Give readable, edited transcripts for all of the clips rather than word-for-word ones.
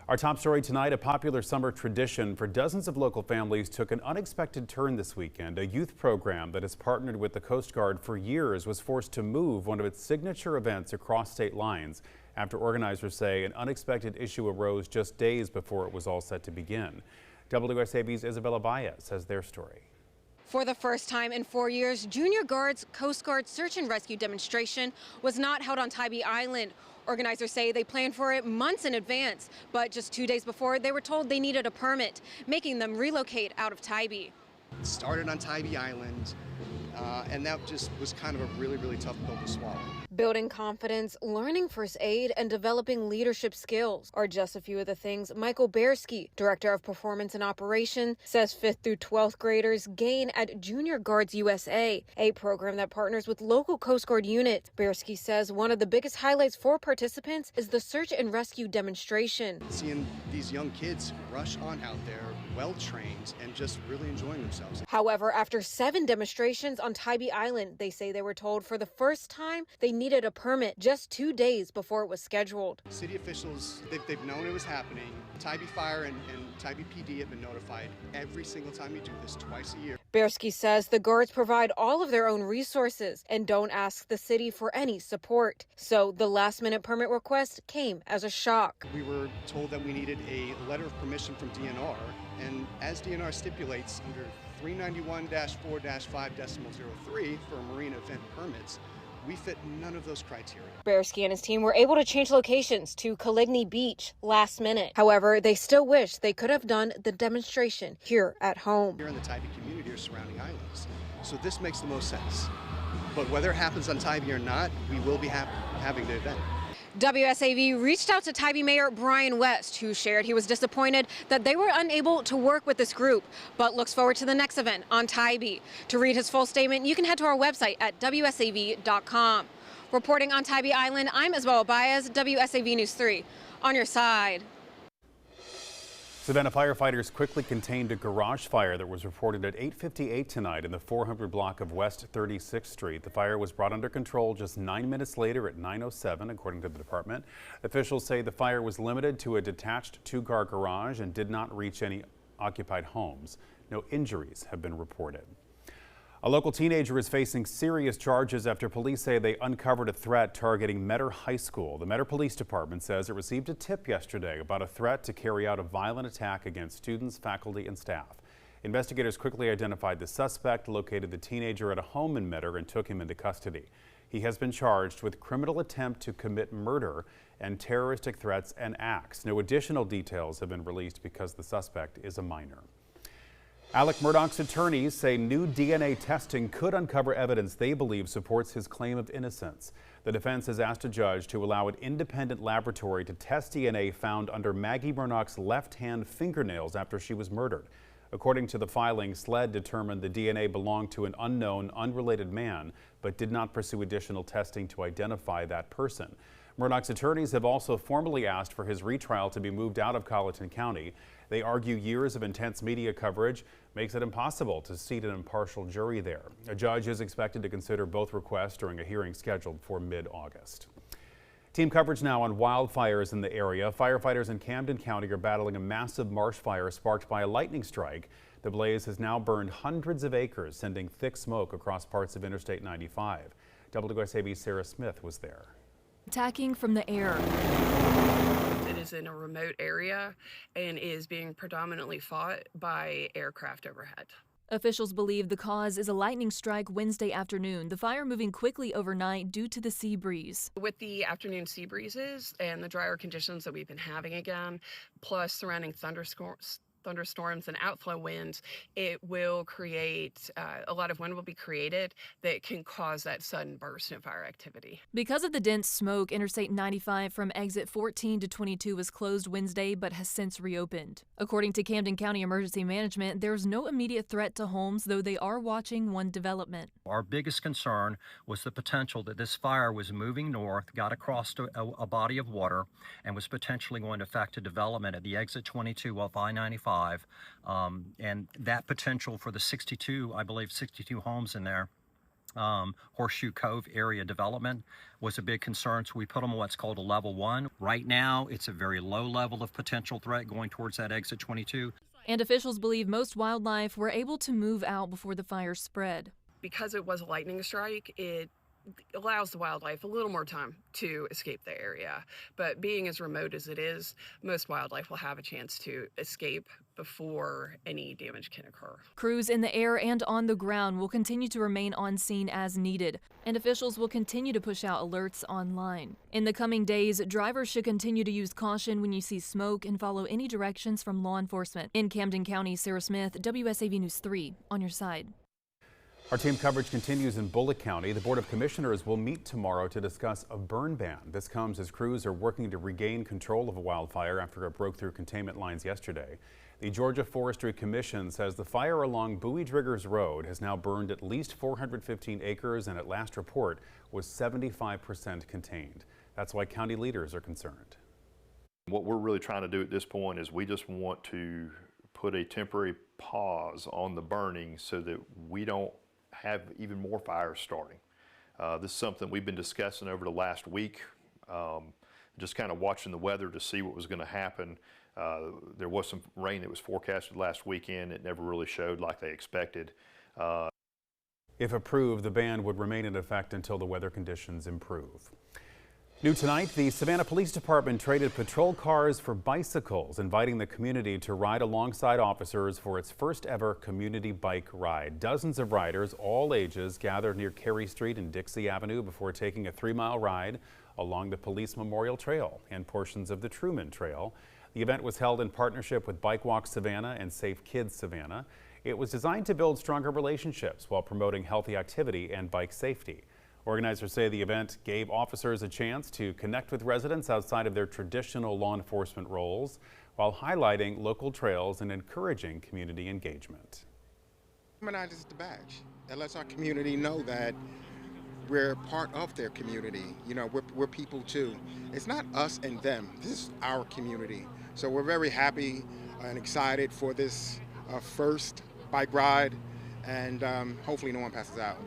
Our top story tonight, a popular summer tradition for dozens of local families took an unexpected turn this weekend. A youth program that has partnered with the Coast Guard for years was forced to move one of its signature events across state lines after organizers say an unexpected issue arose just days before it was all set to begin. WSAV's Isabella Baez has their story. For the first time in 4 years, Junior Guard's Coast Guard search and rescue demonstration was not held on Tybee Island. Organizers say they planned for it months in advance, but just 2 days before, they were told they needed a permit, making them relocate out of Tybee. It started on Tybee Island, and that just was kind of a really tough pill to swallow. Building confidence, learning first aid, and developing leadership skills are just a few of the things Michael Bersky, Director of Performance and Operation, says 5th through 12th graders gain at Junior Guards USA, a program that partners with local Coast Guard units. Bersky says one of the biggest highlights for participants is the search and rescue demonstration. Seeing these young kids rush on out there, well-trained, and just really enjoying themselves. However, after 7 demonstrations on Tybee Island, they say they were told for the first time they needed a permit just 2 days before it was scheduled. City officials, they've known it was happening. Tybee Fire and Tybee PD have been notified every single time you do this, twice a year. Bersky says the guards provide all of their own resources and don't ask the city for any support. So the last-minute permit request came as a shock. We were told that we needed a letter of permission from DNR, and as DNR stipulates under 391-4-5.03 for marina event permits, we fit none of those criteria. Bersky and his team were able to change locations to Coligny Beach last minute. However, they still wish they could have done the demonstration here at home. Here in the Tybee community or surrounding islands. So this makes the most sense. But whether it happens on Tybee or not, we will be having the event. WSAV reached out to Tybee Mayor Brian West, who shared he was disappointed that they were unable to work with this group, but looks forward to the next event on Tybee. To read his full statement, you can head to our website at WSAV.com. Reporting on Tybee Island, I'm Isabella Baez, WSAV News 3. On your side. Savannah firefighters quickly contained a garage fire that was reported at 8:58 tonight in the 400 block of West 36th Street. The fire was brought under control just 9 minutes later at 9:07, according to the department. Officials say the fire was limited to a detached 2-car garage and did not reach any occupied homes. No injuries have been reported. A local teenager is facing serious charges after police say they uncovered a threat targeting Metter High School. The Metter Police Department says it received a tip yesterday about a threat to carry out a violent attack against students, faculty, and staff. Investigators quickly identified the suspect, located the teenager at a home in Metter, and took him into custody. He has been charged with criminal attempt to commit murder and terroristic threats and acts. No additional details have been released because the suspect is a minor. Alec Murdaugh's attorneys say new DNA testing could uncover evidence they believe supports his claim of innocence. The defense has asked a judge to allow an independent laboratory to test DNA found under Maggie Murdaugh's left-hand fingernails after she was murdered. According to the filing, SLED determined the DNA belonged to an unknown, unrelated man, but did not pursue additional testing to identify that person. Murdaugh's attorneys have also formally asked for his retrial to be moved out of Colleton County. They argue years of intense media coverage makes it impossible to seat an impartial jury there. A judge is expected to consider both requests during a hearing scheduled for mid-August. Team coverage now on wildfires in the area. Firefighters in Camden County are battling a massive marsh fire sparked by a lightning strike. The blaze has now burned hundreds of acres, sending thick smoke across parts of Interstate 95. WSAV's Sarah Smith was there. Attacking from the air. It is in a remote area and is being predominantly fought by aircraft overhead. Officials believe the cause is a lightning strike Wednesday afternoon, the fire moving quickly overnight due to the sea breeze. With the afternoon sea breezes and the drier conditions that we've been having again, plus surrounding thunderstorms and outflow winds, it will create, a lot of wind will be created that can cause that sudden burst in fire activity. Because of the dense smoke, Interstate 95 from exit 14 to 22 was closed Wednesday but has since reopened. According to Camden County Emergency Management, there's no immediate threat to homes, though they are watching one development. Our biggest concern was the potential that this fire was moving north, got across a body of water, and was potentially going to affect a development at the exit 22 of I-95. And that potential for the 62 homes in there Horseshoe Cove area development was a big concern, so we put them on what's called a level 1. Right now, it's a very low level of potential threat going towards that exit 22. And officials believe most wildlife were able to move out before the fire spread. Because it was a lightning strike, it allows the wildlife a little more time to escape the area. But being as remote as it is, most wildlife will have a chance to escape before any damage can occur. Crews in the air and on the ground will continue to remain on scene as needed, and officials will continue to push out alerts online. In the coming days, drivers should continue to use caution when you see smoke and follow any directions from law enforcement. In Camden County, Sarah Smith, WSAV News 3, on your side. Our team coverage continues in Bullitt County. The Board of Commissioners will meet tomorrow to discuss a burn ban. This comes as crews are working to regain control of a wildfire after it broke through containment lines yesterday. The Georgia Forestry Commission says the fire along Bowie Driggers Road has now burned at least 415 acres and at last report was 75% contained. That's why county leaders are concerned. What we're really trying to do at this point is we just want to put a temporary pause on the burning so that we don't have even more fires starting. This is something we've been discussing over the last week, just kind of watching the weather to see what was going to happen. There was some rain that was forecasted last weekend. It never really showed like they expected. If approved, the ban would remain in effect until the weather conditions improve. New tonight, the Savannah Police Department traded patrol cars for bicycles, inviting the community to ride alongside officers for its first ever community bike ride. Dozens of riders, all ages, gathered near Carey Street and Dixie Avenue before taking a 3-mile ride along the Police Memorial Trail and portions of the Truman Trail. The event was held in partnership with Bike Walk Savannah and Safe Kids Savannah. It was designed to build stronger relationships while promoting healthy activity and bike safety. Organizers say the event gave officers a chance to connect with residents outside of their traditional law enforcement roles while highlighting local trails and encouraging community engagement. Not just the badge. It lets our community know that we're part of their community. You know, we're people too. It's not us and them. This is our community. So we're very happy and excited for this first bike ride, and hopefully no one passes out.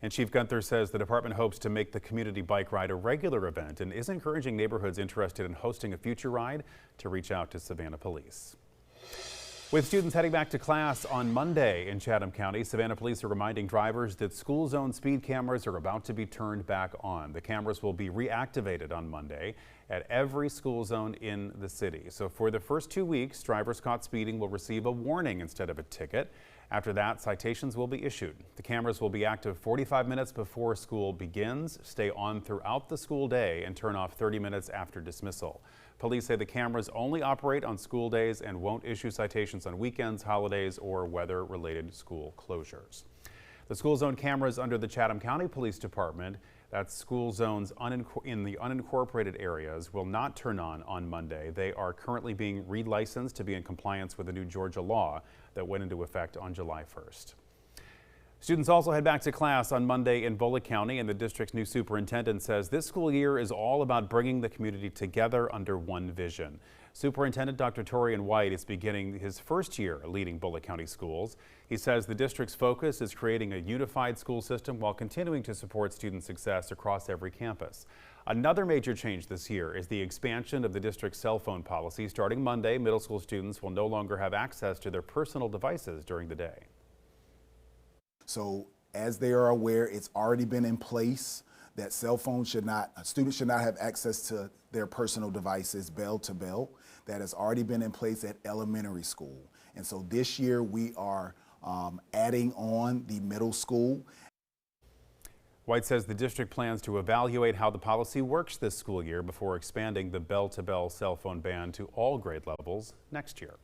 And Chief Gunther says the department hopes to make the community bike ride a regular event and is encouraging neighborhoods interested in hosting a future ride to reach out to Savannah Police. With students heading back to class on Monday in Chatham County, Savannah Police are reminding drivers that school zone speed cameras are about to be turned back on. The cameras will be reactivated on Monday at every school zone in the city. So for the first 2 weeks, drivers caught speeding will receive a warning instead of a ticket. After that, citations will be issued. The cameras will be active 45 minutes before school begins, stay on throughout the school day, and turn off 30 minutes after dismissal. Police say the cameras only operate on school days and won't issue citations on weekends, holidays, or weather-related school closures. The school zone cameras under the Chatham County Police Department, that's school zones in the unincorporated areas, will not turn on Monday. They are currently being relicensed to be in compliance with a new Georgia law that went into effect on July 1st. Students also head back to class on Monday in Bullitt County, and the district's new superintendent says this school year is all about bringing the community together under one vision. Superintendent Dr. Torian White is beginning his first year leading Bullitt County schools. He says the district's focus is creating a unified school system while continuing to support student success across every campus. Another major change this year is the expansion of the district's cell phone policy. Starting Monday, middle school students will no longer have access to their personal devices during the day. So as they are aware, it's already been in place that students should not have access to their personal devices bell to bell. That has already been in place at elementary school. And so this year we are adding on the middle school. White says the district plans to evaluate how the policy works this school year before expanding the bell-to-bell cell phone ban to all grade levels next year.